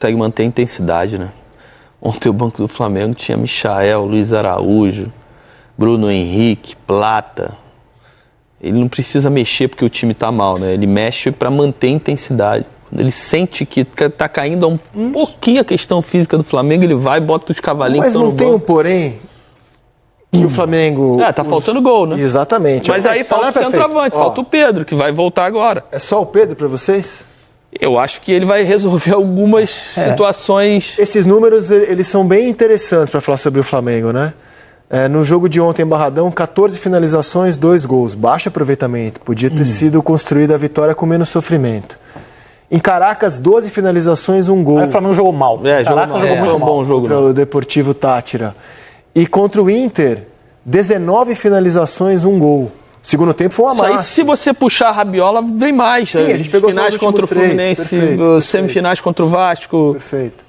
consegue manter a intensidade, né? Ontem o banco do Flamengo tinha Michael, Luiz Araújo, Bruno Henrique, Plata. Ele não precisa mexer porque o time tá mal, né? Ele mexe para manter a intensidade. Quando ele sente que tá caindo um pouquinho a questão física do Flamengo, ele vai e bota os cavalinhos. Mas não tem um porém que o Flamengo... tá faltando gol, né? Exatamente. Mas aí falta o centroavante, falta o Pedro, que vai voltar agora. É só o Pedro para vocês? Eu acho que ele vai resolver algumas situações... Esses números, eles são bem interessantes para falar sobre o Flamengo, né? No jogo de ontem em Barradão, 14 finalizações, 2 gols. Baixo aproveitamento. Podia ter sido construída a vitória com menos sofrimento. Em Caracas, 12 finalizações, 1 gol. Aí o Flamengo jogou mal. Caracas jogou muito mal. Bom jogo. Contra o Deportivo Táchira. E contra o Inter, 19 finalizações, 1 gol. Segundo tempo foi uma massa. Aí, se você puxar a rabiola, vem mais. Sim, a gente pegou finais contra o Fluminense, semifinais contra o Vasco. Perfeito.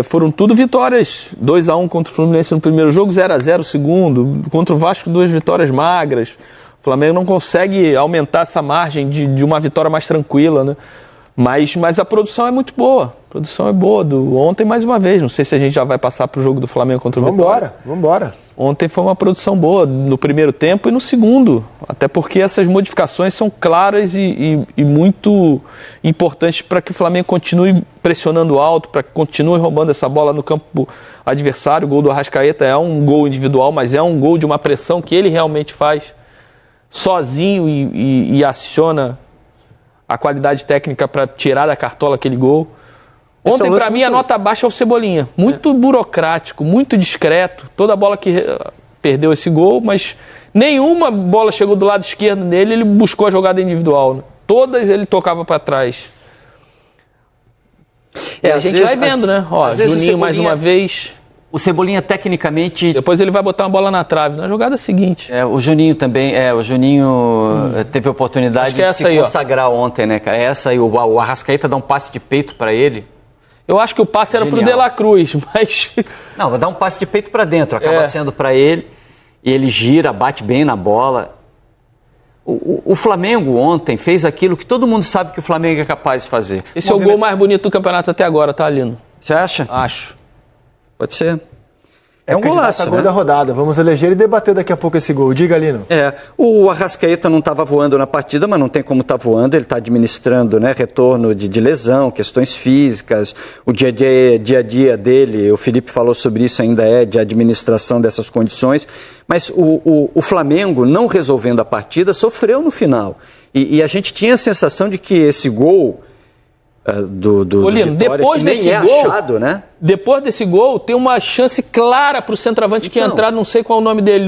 Foram tudo vitórias. 2-1 contra o Fluminense no primeiro jogo, 0-0 no segundo. Contra o Vasco, 2 vitórias magras. O Flamengo não consegue aumentar essa margem de uma vitória mais tranquila, né? Mas a produção é muito boa. A produção é boa. Ontem, mais uma vez, não sei se a gente já vai passar para o jogo do Flamengo contra o Vitória. Vambora. Ontem foi uma produção boa no primeiro tempo e no segundo. Até porque essas modificações são claras e muito importantes para que o Flamengo continue pressionando alto, para que continue roubando essa bola no campo adversário. O gol do Arrascaeta é um gol individual, mas é um gol de uma pressão que ele realmente faz sozinho e aciona a qualidade técnica para tirar da cartola aquele gol. Ontem, para mim, a nota baixa é o Cebolinha. Muito burocrático, muito discreto. Toda bola que perdeu esse gol, mas nenhuma bola chegou do lado esquerdo dele, ele buscou a jogada individual, né? Todas ele tocava para trás. A gente vai vendo, né? Juninho mais uma vez. O Cebolinha, tecnicamente... Depois ele vai botar uma bola na trave, na jogada seguinte. O Juninho também, o Juninho teve a oportunidade de se consagrar ontem, né, cara? Essa aí, o Arrascaeta dá um passe de peito para ele. Eu acho que o passe era pro De La Cruz, mas... Não, vai dar um passe de peito para dentro, acaba sendo para ele, e ele gira, bate bem na bola. O Flamengo ontem fez aquilo que todo mundo sabe que o Flamengo é capaz de fazer. Esse é o gol mais bonito do campeonato até agora, tá, Lino? Você acha? Acho. Pode ser. É um golaço, gol da rodada. Vamos eleger e debater daqui a pouco esse gol. Diga, Lino. O Arrascaeta não estava voando na partida, mas não tem como estar voando. Ele está administrando, né, retorno de lesão, questões físicas, o dia a dia dele, o Felipe falou sobre isso, ainda de administração dessas condições. Mas o Flamengo, não resolvendo a partida, sofreu no final. E a gente tinha a sensação de que esse gol... do Lino, Vitória, depois desse gol, achado, né? Depois desse gol, tem uma chance clara para o centroavante que ia entrar, não sei qual é o nome dele.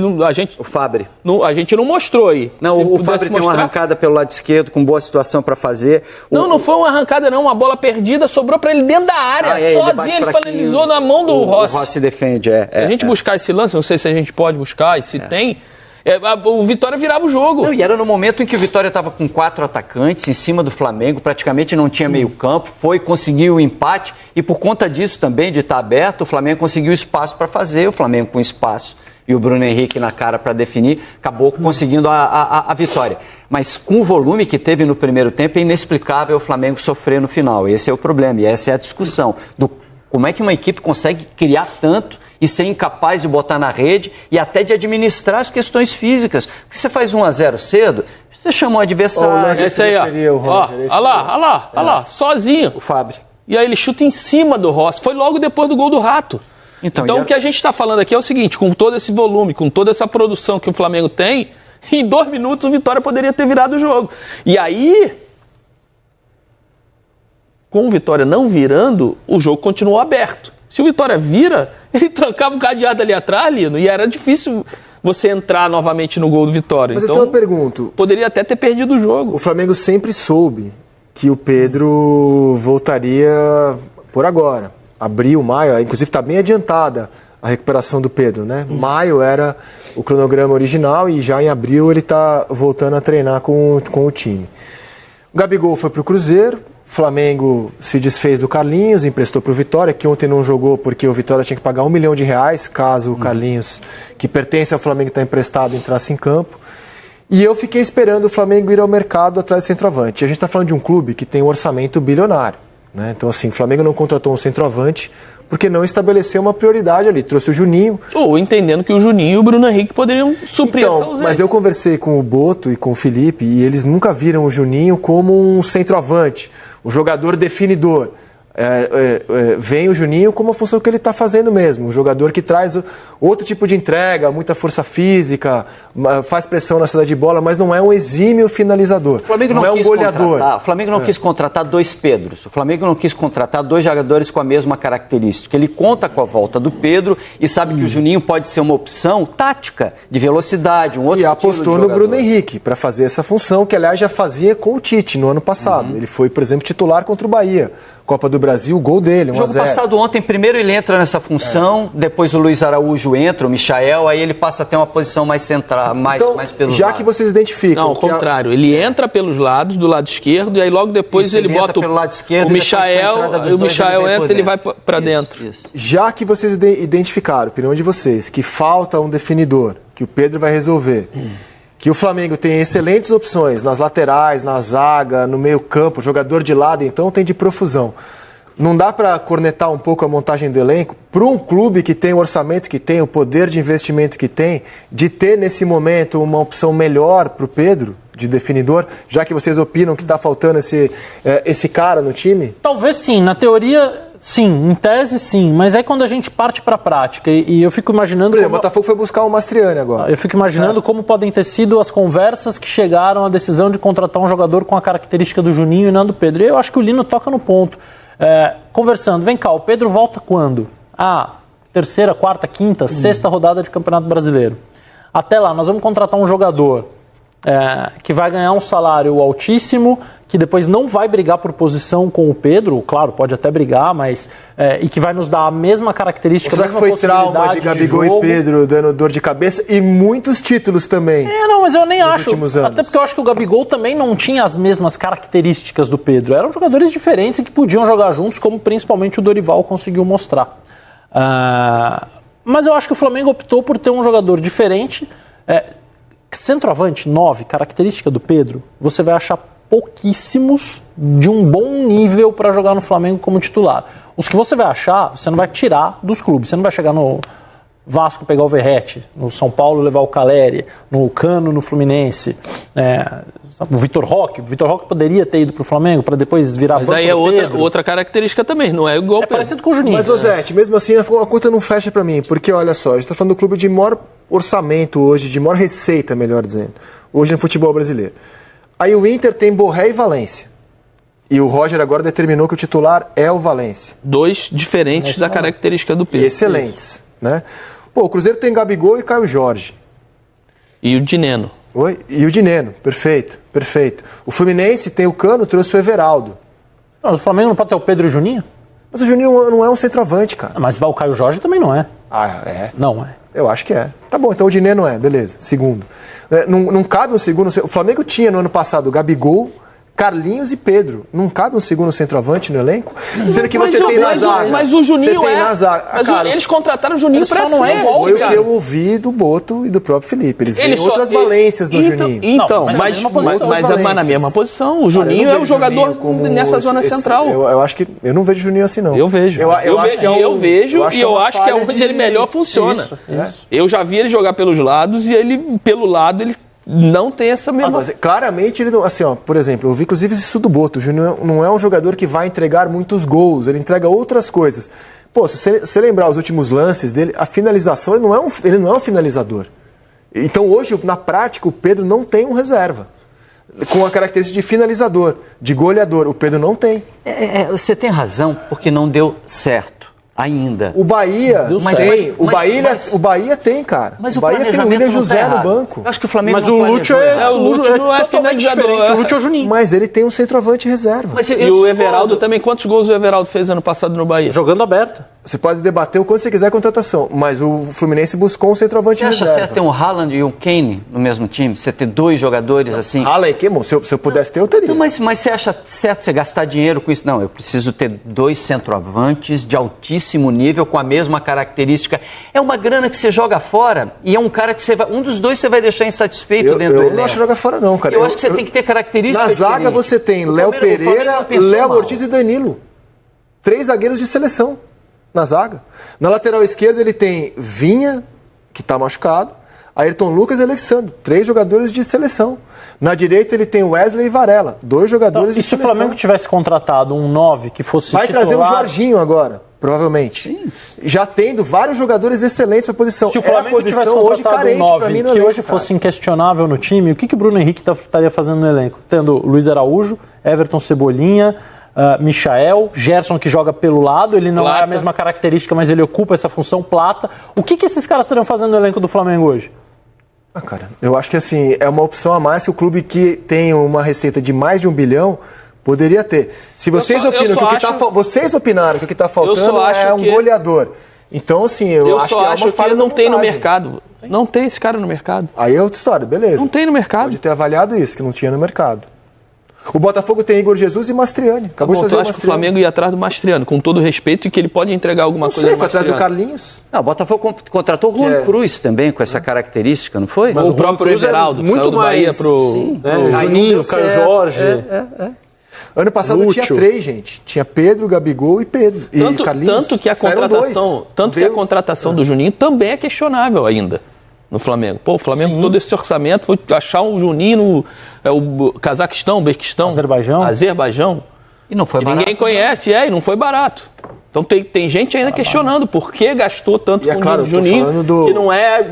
O Fábri. A gente não mostrou aí. Não, o Fábri tem uma arrancada pelo lado esquerdo, com boa situação para fazer. Não foi uma arrancada não, uma bola perdida, sobrou para ele dentro da área, sozinho, ele finalizou na mão do Rossi. O Rossi defende, Se a gente buscar esse lance, não sei se a gente pode buscar, e se tem... o Vitória virava o jogo. E era no momento em que o Vitória estava com 4 atacantes em cima do Flamengo, praticamente não tinha meio campo, conseguiu o empate e por conta disso também, de estar aberto, o Flamengo conseguiu espaço para fazer, o Flamengo com espaço e o Bruno Henrique na cara para definir, acabou conseguindo a vitória. Mas com o volume que teve no primeiro tempo, é inexplicável o Flamengo sofrer no final. Esse é o problema e essa é a discussão. Como é que uma equipe consegue criar tanto e ser incapaz de botar na rede e até de administrar as questões físicas. Porque você faz 1-0 cedo, você chama o adversário. Esse aí, olha lá, sozinho. O Fábio. E aí ele chuta em cima do Rossi. Foi logo depois do gol do Rato. Então o que a gente está falando aqui é o seguinte, com todo esse volume, com toda essa produção que o Flamengo tem, em 2 minutos o Vitória poderia ter virado o jogo. E aí, com o Vitória não virando, o jogo continuou aberto. Se o Vitória vira, ele trancava o cadeado ali atrás, Lino, e era difícil você entrar novamente no gol do Vitória. Mas então, eu pergunto... Poderia até ter perdido o jogo. O Flamengo sempre soube que o Pedro voltaria por agora. Abril, maio, inclusive está bem adiantada a recuperação do Pedro, né? Maio era o cronograma original e já em abril ele está voltando a treinar com o time. O Gabigol foi para o Cruzeiro. Flamengo se desfez do Carlinhos, emprestou para o Vitória, que ontem não jogou porque o Vitória tinha que pagar R$1 milhão caso o Carlinhos, que pertence ao Flamengo, está emprestado, entrasse em campo. E eu fiquei esperando o Flamengo ir ao mercado atrás do centroavante. A gente está falando de um clube que tem um orçamento bilionário. né? Então, assim, o Flamengo não contratou um centroavante porque não estabeleceu uma prioridade ali. Trouxe o Juninho. Ou entendendo que o Juninho e o Bruno Henrique poderiam suprir essa ausência. Mas eu conversei com o Boto e com o Felipe e eles nunca viram o Juninho como um centroavante, um jogador definidor. Vem o Juninho como a função que ele está fazendo mesmo, um jogador que traz outro tipo de entrega, muita força física, faz pressão na saída de bola, mas não é um exímio finalizador, o Flamengo não é um goleador. O Flamengo não quis contratar dois Pedros, o Flamengo não quis contratar dois jogadores com a mesma característica. Ele conta com a volta do Pedro e sabe que o Juninho pode ser uma opção tática, de velocidade, um outro e estilo apostou no Bruno Henrique para fazer essa função, que aliás já fazia com o Tite no ano passado. Ele foi, por exemplo, titular contra o Bahia. Copa do Brasil, o gol dele, 1-0. No jogo passado ontem, primeiro ele entra nessa função, depois o Luiz Araújo entra, o Michael, aí ele passa a ter uma posição mais central, mais pelos já lados. que vocês identificam... Não, ao contrário, ele entra pelos lados, do lado esquerdo, e aí logo depois Isso, ele ele bota pelo lado esquerdo, o Michael entra, ele vai para dentro. Isso. Já que vocês identificaram, opinião de vocês, que falta um definidor, que o Pedro vai resolver, que o Flamengo tem excelentes opções nas laterais, na zaga, no meio campo, jogador de lado, então tem de profusão. Não dá para cornetar um pouco a montagem do elenco para um clube que tem o orçamento que tem, o poder de investimento que tem, de ter nesse momento uma opção melhor para o Pedro, de definidor, já que vocês opinam que está faltando esse cara no time? Talvez sim, na teoria sim, em tese sim, mas aí quando a gente parte para a prática e eu fico imaginando... Por exemplo, o Botafogo foi buscar o Mastriani agora. Eu fico imaginando como podem ter sido as conversas que chegaram à decisão de contratar um jogador com a característica do Juninho e não do Pedro. E eu acho que o Lino toca no ponto. Conversando, vem cá, o Pedro volta quando? Terceira, quarta, quinta, sexta rodada de Campeonato Brasileiro. Até lá, nós vamos contratar um jogador que vai ganhar um salário altíssimo, que depois não vai brigar por posição com o Pedro, claro, pode até brigar, mas e que vai nos dar a mesma característica, será que foi trauma de Gabigol e Pedro dando dor de cabeça e muitos títulos também? Não, mas eu nem acho, até porque eu acho que o Gabigol também não tinha as mesmas características do Pedro, eram jogadores diferentes e que podiam jogar juntos, como principalmente o Dorival conseguiu mostrar. Mas eu acho que o Flamengo optou por ter um jogador diferente. Centroavante, 9, característica do Pedro, você vai achar pouquíssimos de um bom nível para jogar no Flamengo como titular. Os que você vai achar, você não vai tirar dos clubes. Você não vai chegar no Vasco pegar o Verratti, no São Paulo levar o Caleri, no Cano no Fluminense, o Vitor Roque. O Vitor Roque poderia ter ido para o Flamengo para depois virar banco. Mas aí é outra característica também, não é igual É parecido com o Juninho. Mas, Losetti, mesmo assim a conta não fecha para mim, porque olha só, a gente está falando do clube de maior orçamento hoje, de maior receita, melhor dizendo, hoje no futebol brasileiro. Aí o Inter tem Borré e Valência. E o Roger agora determinou que o titular é o Valência. Dois diferentes da característica do Pedro. E excelentes, né? Pô, o Cruzeiro tem Gabigol e Caio Jorge. E o Dineno. Oi? E o Dineno, perfeito, perfeito. O Fluminense tem o Cano, trouxe o Everaldo. O Flamengo não pode ter o Pedro e o Juninho? Mas o Juninho não é um centroavante, cara. Mas o Caio Jorge também não é. É? Não é. Eu acho que é. Tá bom, então o Dineno é, beleza. Segundo. Não cabe um segundo... O Flamengo tinha no ano passado o Gabigol, Carlinhos e Pedro. Não cabe um segundo centroavante no elenco? Sendo que você tem na zaga. Mas o Juninho você tem na zaga. Mas cara, eles contrataram o Juninho pra não é igual, foi o que eu ouvi do Boto e do próprio Felipe. Eles veem outras valências no Juninho. Então, mas mas na mesma posição. O Juninho é um jogador nessa zona central. Eu acho que... Eu não vejo o Juninho assim, não. Eu vejo. Eu acho que é onde ele melhor funciona. Isso. Eu já vi ele jogar pelos lados e ele, pelo lado, ele não tem essa mesma... Mas claramente ele não... Assim, ó, por exemplo, eu vi inclusive isso do Boto. O Júnior não é um jogador que vai entregar muitos gols, ele entrega outras coisas. Pô, se você lembrar os últimos lances dele, a finalização, ele não é um finalizador. Então hoje, na prática, o Pedro não tem um reserva. Com a característica de finalizador, de goleador. O Pedro não tem. Você tem razão, porque não deu certo. Ainda. O Bahia tem. O Bahia tem, cara. Mas o Bahia tem o William José no banco. Eu acho que o Flamengo mas o Lúcio não é finalizador. O Lúcio é o Juninho. Mas ele tem um centroavante reserva. E o Everaldo também. Quantos gols o Everaldo fez ano passado no Bahia? Jogando aberto. Você pode debater o quanto você quiser a contratação, mas o Fluminense buscou um centroavante reserva. Você acha certo ter um Haaland e um Kane no mesmo time? Você ter dois jogadores assim? Haaland, que bom. Se eu pudesse ter, eu teria. Mas você acha certo você gastar dinheiro com isso? Não, eu preciso ter dois centroavantes de altíssimo nível com a mesma característica. É uma grana que você joga fora e é um cara que você vai... Um dos dois você vai deixar insatisfeito dentro do elenco. Eu não acho jogar fora não, cara. Eu acho que você tem que ter características Na zaga diferentes. você tem Léo Pereira, Léo Ortiz e Danilo. 3 zagueiros de seleção na zaga. Na lateral esquerda ele tem Vinha, que está machucado, Ayrton Lucas e Alexandre, 3 jogadores de seleção. Na direita ele tem Wesley e Varela, 2 jogadores de E se o seleção. Flamengo tivesse contratado um 9 que fosse Vai titular... trazer o Jorginho agora, provavelmente. Já tendo vários jogadores excelentes para a posição. Se o Flamengo a tivesse posição hoje contratado carente um para 9 mim no que elenco, hoje cara. fosse inquestionável no time, o que o Bruno Henrique estaria fazendo no elenco? Tendo Luiz Araújo, Everton Cebolinha, Michael, Gerson que joga pelo lado, ele não Plata. é a mesma característica, mas ele ocupa essa função, Plata. O que esses caras estariam fazendo no elenco do Flamengo hoje? Cara, eu acho que assim, é uma opção a mais que o clube que tem uma receita de mais de 1 bilhão poderia ter. Se vocês vocês opinaram que o que está faltando é um goleador. Então, assim, eu acho que é uma acho que falha ele não na tem no montagem. mercado. Não tem esse cara no mercado. Aí é outra história, beleza. Não tem no mercado. Pode ter avaliado isso, que não tinha no mercado. O Botafogo tem Igor Jesus e Mastriani. Acabou de Bom, fazer eu o acho que o Mastriani. Flamengo ia atrás do Mastriano, com todo respeito, e que ele pode entregar alguma Não coisa sei, do foi atrás do Mastriano. Carlinhos. Não, o Botafogo contratou o Juan Cruz também com essa característica, não foi? Mas o o próprio Cruz é Everaldo, que muito saiu do Bahia mais, pro... sim, Aí não Juninho, deu Caio certo. Jorge... Ano passado Lúcio. tinha 3, gente. Tinha Pedro, Gabigol e Pedro. E Carlinhos. Tanto que a Saíram contratação, 2. a contratação do Juninho também é questionável ainda no Flamengo. Pô, o Flamengo, todo esse orçamento, foi achar um Juninho no o Cazaquistão, Uzbequistão, Azerbaijão, E não foi que barato. ninguém conhece, e não foi barato. Então tem gente ainda questionando por que gastou tanto E é com claro, o eu tô Juninho, falando do- que não é...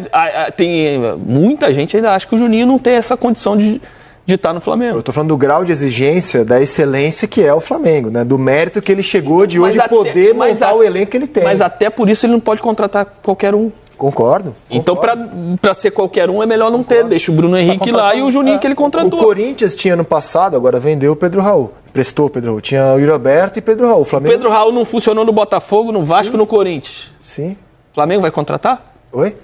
tem muita gente ainda acha que o Juninho não tem essa condição de estar no Flamengo. Eu tô falando do grau de exigência, da excelência que é o Flamengo, né? Do mérito que ele chegou de hoje poder montar o elenco que ele tem. Mas até por isso ele não pode contratar qualquer um. Concordo. Então, pra ser qualquer um, é melhor não ter. Deixa o Bruno Henrique lá e o Juninho que ele O contratou. Corinthians tinha no passado, agora vendeu o Pedro Raul. Prestou o Pedro Raul. Tinha o Yuri Alberto e Pedro Raul. O O Flamengo... Pedro Raul não funcionou no Botafogo, no Vasco e no Corinthians. Sim. O Flamengo vai contratar? Oi?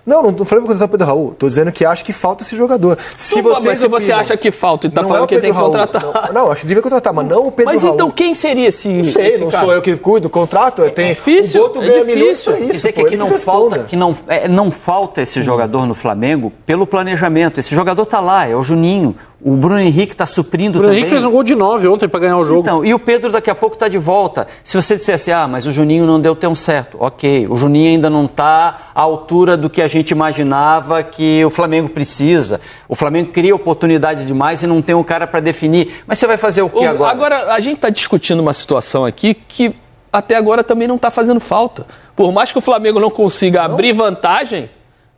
Não falei pra contratar o Pedro Raul. Tô dizendo que acho que falta esse jogador. Se Mas vocês se você opinam- acha que falta e tá Não falando é o que ele tem que Pedro Raul. contratar. Não, acho que devia contratar, mas não o Pedro Mas Raul. então quem seria esse, Não sei, esse não cara? sou eu que cuido do contrato. Tem difícil, o Boto é ganha difícil. milhões pra Quer isso. dizer que pô, aqui ele não responda. falta, não falta esse jogador no Flamengo pelo planejamento. Esse jogador tá lá, é o Juninho. O Bruno Henrique está suprindo O Bruno também. Henrique fez um gol de 9 ontem para ganhar o jogo. Então, e o Pedro daqui a pouco está de volta. Se você dissesse, mas o Juninho não deu tão certo. Ok, o Juninho ainda não está à altura do que a gente imaginava que o Flamengo precisa. O Flamengo cria oportunidade demais e não tem um cara para definir. Mas você vai fazer o que agora? Agora, a gente está discutindo uma situação aqui que até agora também não está fazendo falta. Por mais que o Flamengo não consiga abrir vantagem,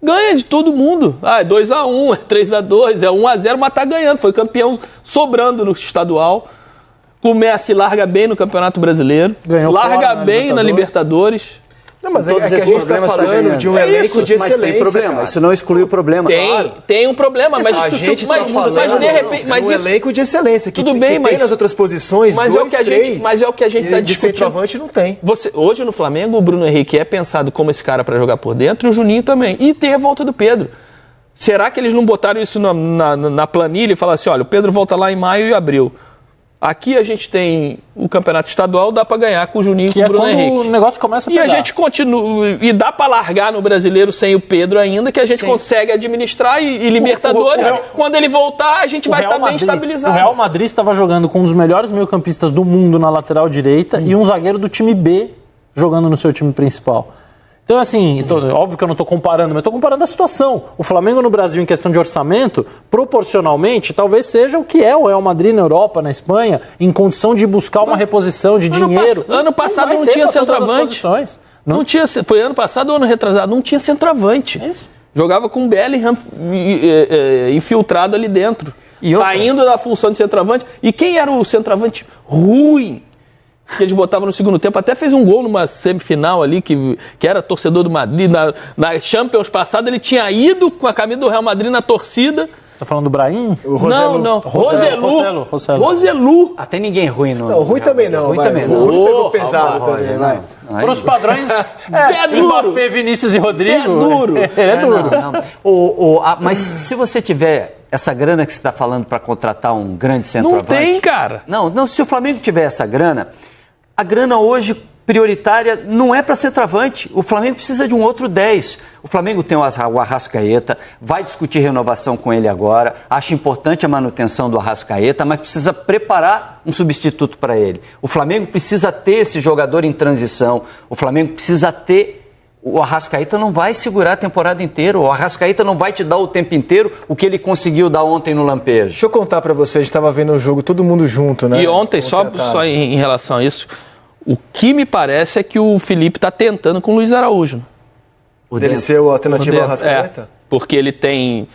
ganha de todo mundo. É 2-1, é 3-2, é 1-0, mas tá ganhando. Foi campeão sobrando no estadual. O Messi larga bem no Campeonato Brasileiro. Ganhou larga fora, né, bem na Libertadores. Não, mas Todos é que a esses gente está problemas tá falando ganhando. de um É elenco isso, de Mas excelência. tem problema, cara. isso não exclui o problema. Tem um problema, mas A gente mas, tá falando mas de repente, mas um isso, elenco de excelência que, Tudo bem, que mas- tem nas outras posições, mas 2, é o que a 3, gente- mas é o que a gente e tá de discutindo. centroavante não tem. hoje no Flamengo, o Bruno Henrique é pensado como esse cara para jogar por dentro, e o Juninho também. E tem a volta do Pedro. Será que eles não botaram isso na planilha e falaram assim, olha, o Pedro volta lá em maio e abril. Aqui a gente tem o campeonato estadual, dá para ganhar com o Juninho e Que com o é Bruno quando Henrique. o negócio começa a E pegar. a gente continua, e dá para largar no Brasileiro sem o Pedro ainda, que a gente consegue administrar e Libertadores, quando ele voltar, a gente vai estar bem estabilizado. O Real Madrid estava jogando com um dos melhores meio-campistas do mundo na lateral direita e um zagueiro do time B jogando no seu time principal. Então, assim, óbvio que eu não estou comparando, mas estou comparando a situação. O Flamengo no Brasil, em questão de orçamento, proporcionalmente, talvez seja o que é o Real Madrid na Europa, na Espanha, em condição de buscar uma reposição de dinheiro. Ano passado vai não ter tinha pra todas as centroavante. posições. Não tinha, foi ano passado ou ano retrasado, não tinha centroavante. É isso. Jogava com o Bellingham infiltrado ali dentro, E outra? saindo da função de centroavante. E quem era o centroavante ruim que eles botavam no segundo tempo? Até fez um gol numa semifinal ali, que era torcedor do Madrid. Na Champions passada, ele tinha ido com a camisa do Real Madrid na torcida. Você está falando do Brahim? O Roselu. Não. Roselu. Roselu. Tem ninguém ruim no... Não, ruim também não. Ruim vai. também O não. Rui pegou Oh, pesado também, vai. Para os padrões, Pé duro. Mbappé, Vinícius e Rodrigo. Pé duro. Ele é duro. Não. Mas se você tiver essa grana que você está falando para contratar um grande Não centroavante... tem, cara. Não, se o Flamengo tiver essa grana, a grana hoje, prioritária não é para centroavante. O Flamengo precisa de um outro 10. O Flamengo tem o Arrascaeta, vai discutir renovação com ele agora. Acho importante a manutenção do Arrascaeta, mas precisa preparar um substituto para ele. O Flamengo precisa ter esse jogador em transição. O Flamengo precisa ter... O Arrascaeta não vai segurar a temporada inteira. O Arrascaeta não vai te dar o tempo inteiro o que ele conseguiu dar ontem no Lampejo. Deixa eu contar pra você, a gente tava vendo o jogo todo mundo junto, né? E ontem, só em relação a isso, o que me parece é que o Felipe tá tentando com o Luiz Araújo. Ele ser o alternativo ao Arrascaeta? Porque ele tem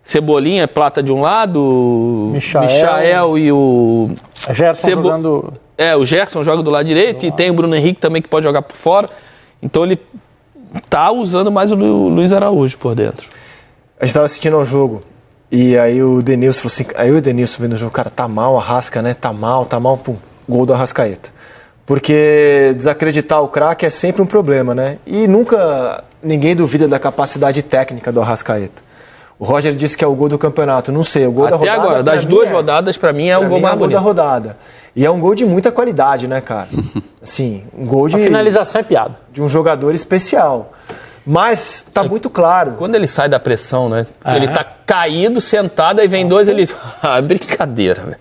Cebolinha, Plata de um lado, Michael e o... Gerson jogando... o Gerson joga do lado direito e tem o Bruno Henrique também que pode jogar por fora. Então ele tá usando mais o Luiz Araújo por dentro. A gente tava assistindo ao jogo e aí o Denilson falou assim, aí o Denilson vendo o jogo, cara, tá mal, Arrasca, né? Tá mal, pum, gol do Arrascaeta. Porque desacreditar o craque é sempre um problema, né? E nunca ninguém duvida da capacidade técnica do Arrascaeta. O Roger disse que é o gol do campeonato, não sei, o gol da rodada... Até agora, das duas rodadas, pra mim é o gol mais bonito. É o gol da rodada. E é um gol de muita qualidade, né, cara? Assim, um gol de... A finalização é piada. De um jogador especial. Mas tá muito claro. Quando ele sai da pressão, né? Ele tá caído, sentado, aí vem dois, ele... brincadeira, velho.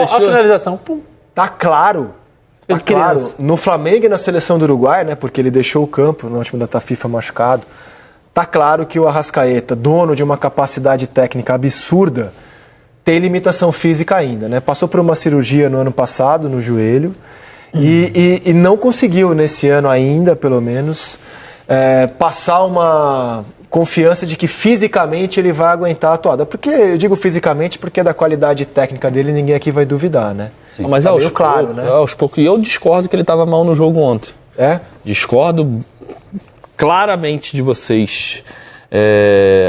A finalização, pum. Tá claro. Tá claro. No Flamengo e na seleção do Uruguai, né? Porque ele deixou o campo no último data FIFA machucado. Tá claro que o Arrascaeta, dono de uma capacidade técnica absurda, tem limitação física ainda, né? Passou por uma cirurgia no ano passado, no joelho, e não conseguiu, nesse ano ainda, pelo menos, passar uma confiança de que fisicamente ele vai aguentar a toada. Porque eu digo fisicamente porque da qualidade técnica dele ninguém aqui vai duvidar, né? Sim. Mas tá meio claro, né? Aos poucos. E eu discordo que ele estava mal no jogo ontem. Discordo claramente de vocês.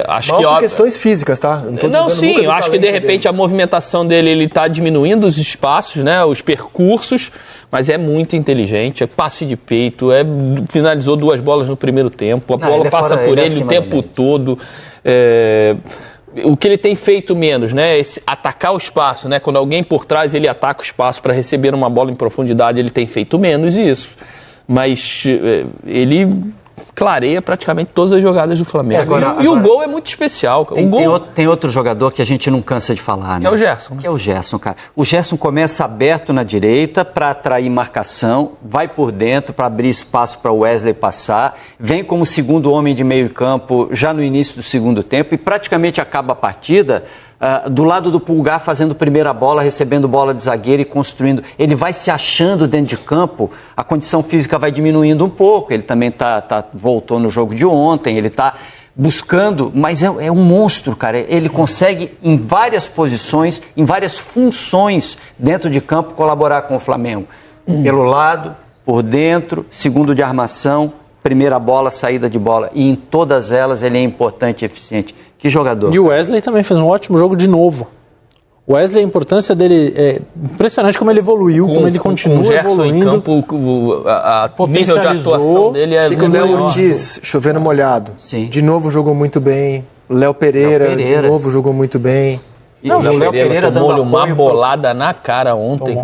Acho mal que por questões físicas, tá? Não, sim, eu acho que de repente a movimentação dele, ele tá diminuindo os espaços, né, os percursos, mas é muito inteligente, é passe de peito, finalizou 2 bolas no primeiro tempo, a bola passa por ele o tempo todo. O que ele tem feito menos, né, atacar o espaço, né, quando alguém por trás ele ataca o espaço para receber uma bola em profundidade, ele tem feito menos isso, mas ele clareia praticamente todas as jogadas do Flamengo. Agora, o gol é muito especial. Tem outro jogador que a gente não cansa de falar, né? Que é o Gerson. Né? Que é o Gerson, cara. O Gerson começa aberto na direita para atrair marcação, vai por dentro para abrir espaço para o Wesley passar, vem como segundo homem de meio campo já no início do segundo tempo e praticamente acaba a partida do lado do Pulgar fazendo primeira bola, recebendo bola de zagueiro e construindo. Ele vai se achando dentro de campo, a condição física vai diminuindo um pouco, ele também voltou no jogo de ontem, ele está buscando, mas é um monstro, cara. Ele consegue em várias posições, em várias funções dentro de campo colaborar com o Flamengo. Pelo lado, por dentro, segundo de armação, primeira bola, saída de bola. E em todas elas ele é importante e eficiente. Que jogador. E o Wesley também fez um ótimo jogo de novo. O Wesley, a importância dele é impressionante como ele evoluiu, como ele continua evoluindo. Em campo, a nível de atuação dele é Chico Léo Ortiz, chovendo molhado. Sim. De novo jogou muito bem. Léo Pereira, de novo jogou muito bem. E o Léo Pereira tomou uma bolada na cara ontem.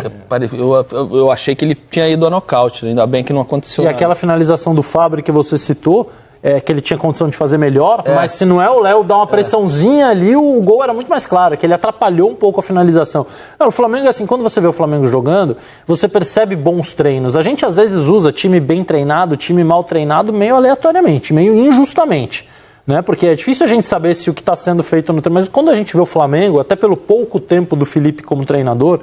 Eu achei que ele tinha ido a nocaute, ainda bem que não aconteceu nada. E aquela finalização do Fábio que você citou, que ele tinha condição de fazer melhor, mas se não é o Léo dar uma pressãozinha ali, o gol era muito mais claro, que ele atrapalhou um pouco a finalização. O Flamengo, assim, quando você vê o Flamengo jogando, você percebe bons treinos. A gente às vezes usa time bem treinado, time mal treinado, meio aleatoriamente, meio injustamente. Né? Porque é difícil a gente saber se o que está sendo feito no treino. Mas quando a gente vê o Flamengo, até pelo pouco tempo do Felipe como treinador,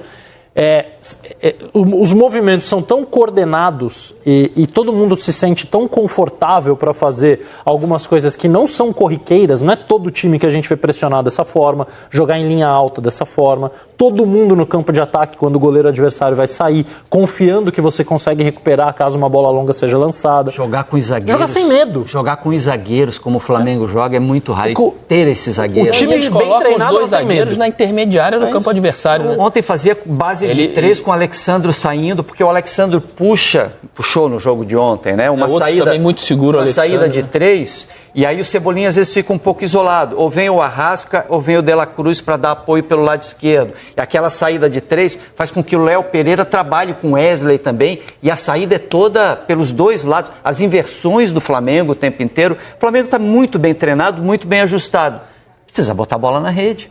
os movimentos são tão coordenados e todo mundo se sente tão confortável para fazer algumas coisas que não são corriqueiras. Não é todo time que a gente vê pressionar dessa forma, jogar em linha alta dessa forma, todo mundo no campo de ataque quando o goleiro adversário vai sair, confiando que você consegue recuperar caso uma bola longa seja lançada. Jogar com os zagueiros. Jogar sem medo. Jogar com os zagueiros, como o Flamengo joga, é muito raro. E ter esses zagueiros. O time bem treinado, os 2 zagueiros na intermediária do campo adversário. Né? Ontem fazia base base de 3 com o Alexandro saindo, porque o Alexandro puxou no jogo de ontem, né? Uma saída também muito seguro, uma saída de 3, e aí o Cebolinha às vezes fica um pouco isolado. Ou vem o Arrasca, ou vem o De La Cruz para dar apoio pelo lado esquerdo. E aquela saída de 3 faz com que o Léo Pereira trabalhe com o Wesley também, e a saída é toda pelos dois lados, as inversões do Flamengo o tempo inteiro. O Flamengo está muito bem treinado, muito bem ajustado. Precisa botar a bola na rede.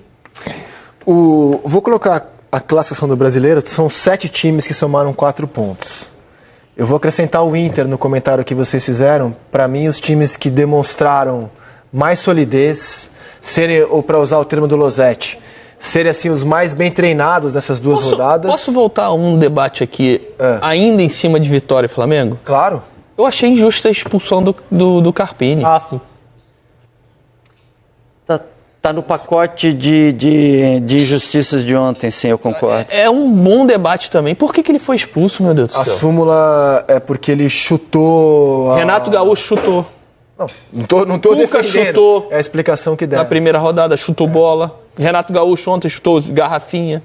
Vou colocar a classificação do Brasileiro, são 7 times que somaram 4 pontos. Eu vou acrescentar o Inter no comentário que vocês fizeram. Para mim, os times que demonstraram mais solidez, serem, ou para usar o termo do Losetti, serem assim, os mais bem treinados nessas duas rodadas. Posso voltar a um debate aqui, ainda em cima de Vitória e Flamengo? Claro. Eu achei injusta a expulsão do Carpini. Ah, sim. Tá no pacote de injustiças de ontem, sim, eu concordo. É um bom debate também. Por que ele foi expulso, meu Deus do A céu? súmula é porque ele chutou... Renato Gaúcho chutou. Não tô Cuca defendendo. chutou É a explicação que na der. primeira rodada, chutou bola. Renato Gaúcho ontem chutou garrafinha.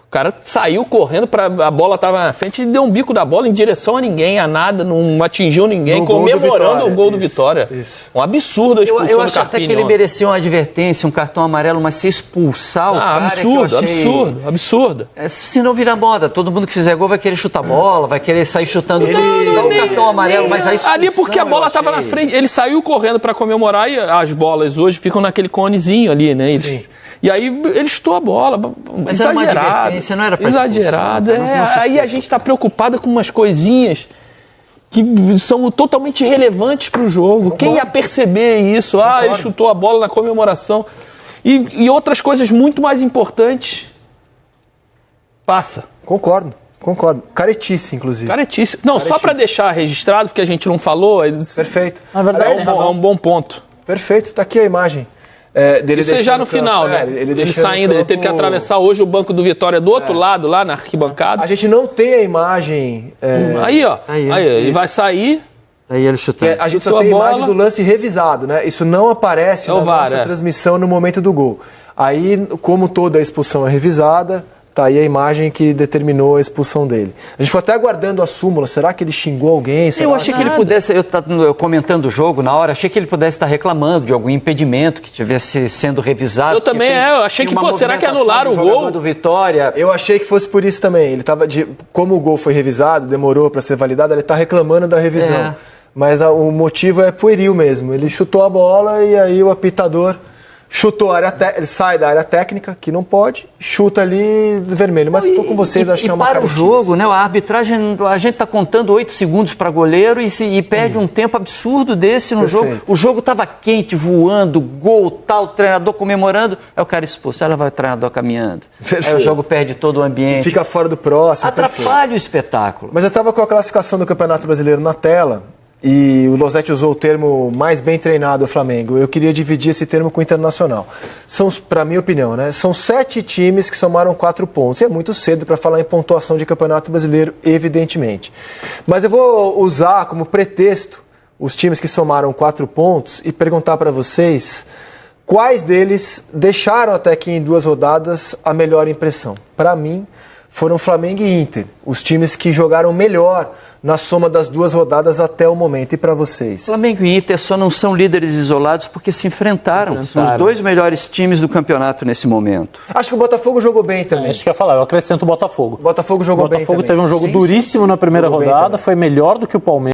O cara saiu correndo, a bola estava na frente, ele deu um bico da bola em direção a ninguém, a nada, não atingiu ninguém, No gol do comemorando Vitória. o gol do Isso, Vitória. isso. Um absurdo a expulsão Eu do acho até Carpini que ele ontem. merecia uma advertência, um cartão amarelo, mas se expulsar o cara Absurdo, é que eu achei... absurdo. Se não virar moda, todo mundo que fizer gol vai querer chutar bola, vai querer sair chutando. Dá o cartão amarelo, mas a expulsão Ali porque a bola estava na frente, ele saiu correndo para comemorar e as bolas hoje ficam naquele conezinho ali, né? Sim. E aí ele chutou a bola, Mas era uma exagerado, advertência, não era pra exagerado. expulsão, não se Aí a expulsou. gente está preocupado com umas coisinhas que são totalmente irrelevantes para o jogo. Quem ia perceber isso? Ele chutou a bola na comemoração. E outras coisas muito mais importantes. Passa. Concordo. Caretice, inclusive. Caretice. Não, só para deixar registrado, porque a gente não falou. Perfeito. Na verdade, É um bom ponto. Perfeito, tá aqui a imagem. Dele Isso é já no final, né? Ele saindo, ele teve que atravessar hoje o banco do Vitória do outro lado, lá na arquibancada. A gente não tem a imagem. Aí, ó. Aí, Aí, ele vai sair. Aí ele chutando. A gente chutou só tem a a bola. imagem do lance revisado, né? Isso não aparece É o na VAR, nossa transmissão no momento do gol. Aí, como toda a expulsão é revisada, tá aí a imagem que determinou a expulsão dele. A gente foi até aguardando a súmula. Será que ele xingou alguém? Será Eu achei que ele pudesse, eu comentando o jogo na hora, achei que ele pudesse estar reclamando de algum impedimento que estivesse sendo revisado. Eu também, eu achei que, será que anularam o gol? Do Vitória. Eu achei que fosse por isso também. Ele tava como o gol foi revisado, demorou para ser validado, ele tá reclamando da revisão. Mas o motivo é pueril mesmo. Ele chutou a bola e aí o apitador chutou a área ele sai da área técnica, que não pode, chuta ali vermelho. Mas estou com vocês, acho que é uma para o caretice. jogo, né? A arbitragem, a gente está contando 8 segundos para goleiro e perde um tempo absurdo desse no Perfeito. jogo. O jogo estava quente, voando, gol, tal, o treinador comemorando, aí o cara expulso, ela vai o treinador caminhando. Perfeito. Aí o jogo perde todo o ambiente. Fica fora do próximo. Atrapalha o espetáculo. Mas eu estava com a classificação do Campeonato Brasileiro na tela e o Losetti usou o termo mais bem treinado do Flamengo. Eu queria dividir esse termo com o Internacional. Para minha opinião, né? São 7 times que somaram 4 pontos. E é muito cedo para falar em pontuação de Campeonato Brasileiro, evidentemente. Mas eu vou usar como pretexto os times que somaram 4 pontos e perguntar para vocês quais deles deixaram até aqui em 2 rodadas a melhor impressão. Para mim, foram Flamengo e Inter, os times que jogaram melhor na soma das 2 rodadas até o momento. E para vocês? Flamengo e Inter só não são líderes isolados porque se enfrentaram. São os 2 melhores times do campeonato nesse momento. Acho que o Botafogo jogou bem também. É isso que eu ia falar, eu acrescento o Botafogo. O Botafogo jogou bem também. O Botafogo teve um jogo Sim, duríssimo na primeira jogou bem rodada, também. foi melhor do que o Palmeiras.